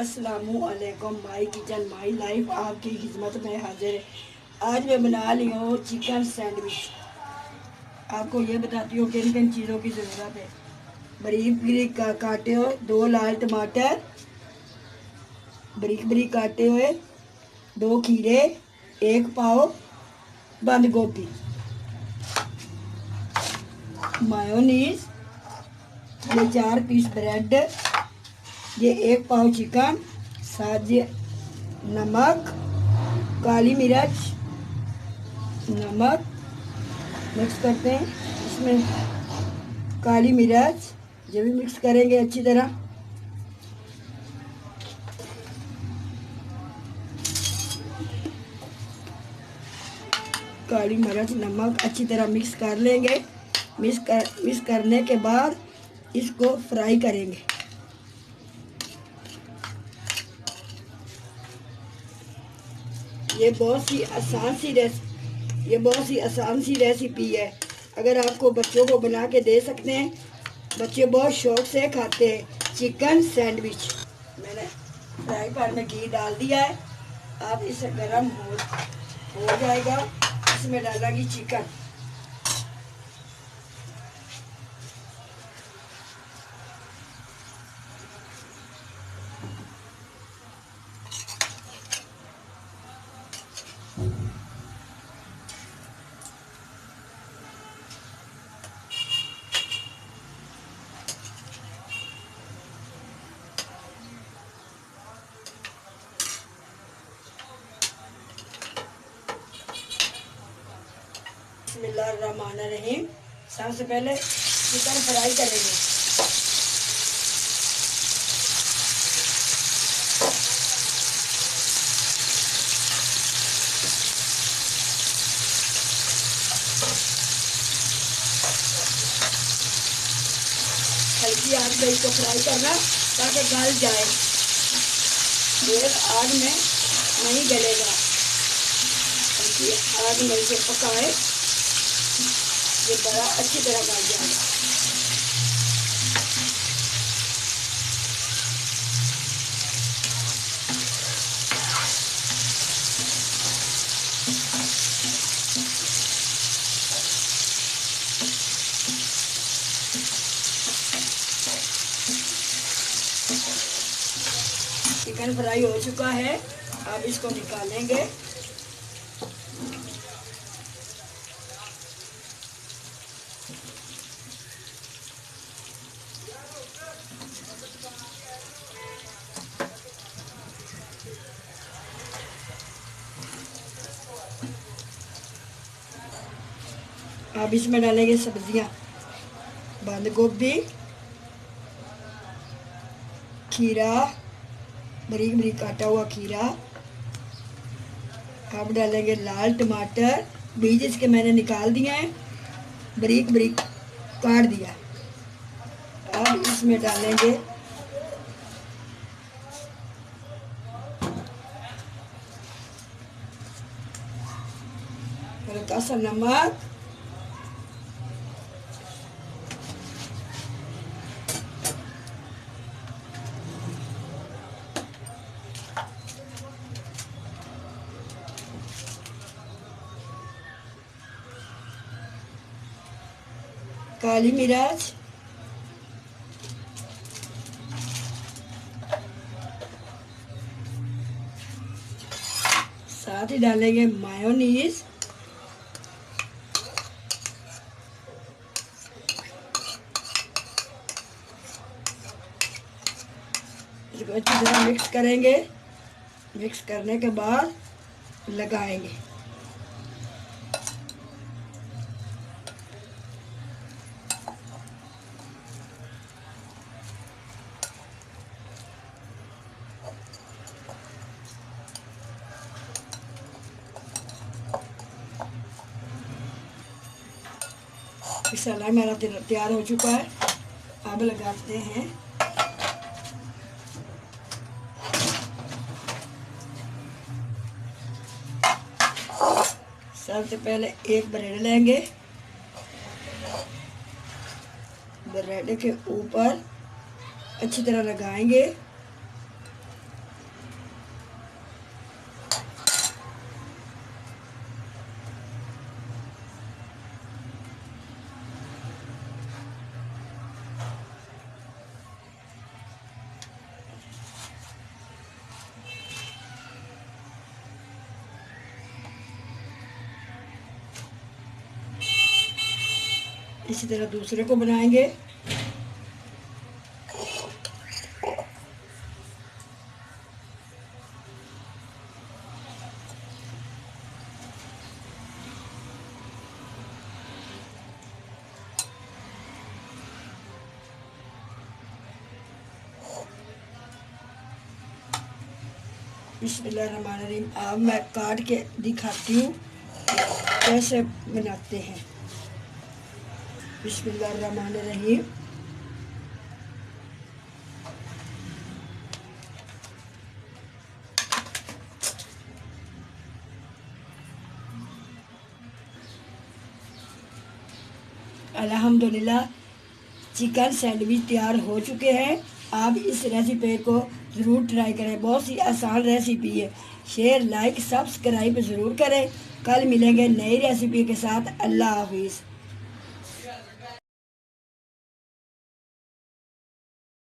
अस्सलामुअलैकुम। My kitchen my life आपकी खिदमत में हाजिर है। आज मैं बना ली हूँ चिकन सैंडविच। आपको ये बताती हूँ किन किन चीज़ों की ज़रूरत है। बारीक बारीक काटे हुए 2 लाल टमाटर, बारीक बारीक काटे हुए 2 खीरे, 1 पाव बंद गोभी, मायोनीज, ये 4 पीस ब्रेड, ये 1 पाव चिकन, साथ ये नमक, काली मिर्च, नमक मिक्स करते हैं। इसमें काली मिर्च ये भी मिक्स करेंगे अच्छी तरह। काली मिर्च नमक अच्छी तरह मिक्स कर लेंगे। मिक्स करने के बाद इसको फ्राई करेंगे। ये बहुत ही आसान सी रेसिपी है। अगर आपको बच्चों को बना के दे सकते हैं, बच्चे बहुत शौक से खाते हैं चिकन सैंडविच। मैंने फ्राई पैन में घी डाल दिया है। अब इसे गर्म हो जाएगा। इसमें डालेंगे चिकन। बिस्मिल्लाहिर्रहमानिर्रहीम। सबसे पहले चिकन फ्राई करेंगे। हल्की आग में इसको फ्राई करना ताकि गल जाए। तेज आग में नहीं गलेगा। हल्की आग में इसे पकाए, ये बड़ा अच्छी तरह गल जाएगा। चिकन फ्राई हो चुका है। अब इसको निकालेंगे। अब इसमें डालेंगे सब्जियां। बंद गोभी, खीरा, बारीक बारीक काटा हुआ खीरा। अब डालेंगे लाल टमाटर, बीज इसके मैंने निकाल दिए हैं, बारीक बारीक काट दिया। अब इसमें डालेंगे हल्का सा नमक, काली मिर्च, साथ ही डालेंगे मायोनीज, इसको अच्छी तरह मिक्स करेंगे। मिक्स करने के बाद लगाएंगे। मसाला मेरा तैयार हो चुका है। अब लगाते हैं सबसे पहले एक ब्रेड लेंगे। ब्रेड के ऊपर अच्छी तरह लगाएंगे। इसी तरह दूसरे को बनाएंगे। बिस्मिल्लाहिर्रहमानिर्रहीम। अब मैं काट के दिखाती हूँ कैसे बनाते हैं। बिस्मिल्लाहिर्रहमानिर्रहीम। अल्हम्दुलिल्लाह चिकन सैंडविच तैयार हो चुके हैं। आप इस रेसिपी को ज़रूर ट्राई करें, बहुत सी आसान रेसिपी है। शेयर लाइक सब्सक्राइब ज़रूर करें। कल मिलेंगे नई रेसिपी के साथ। अल्लाह हाफिज़।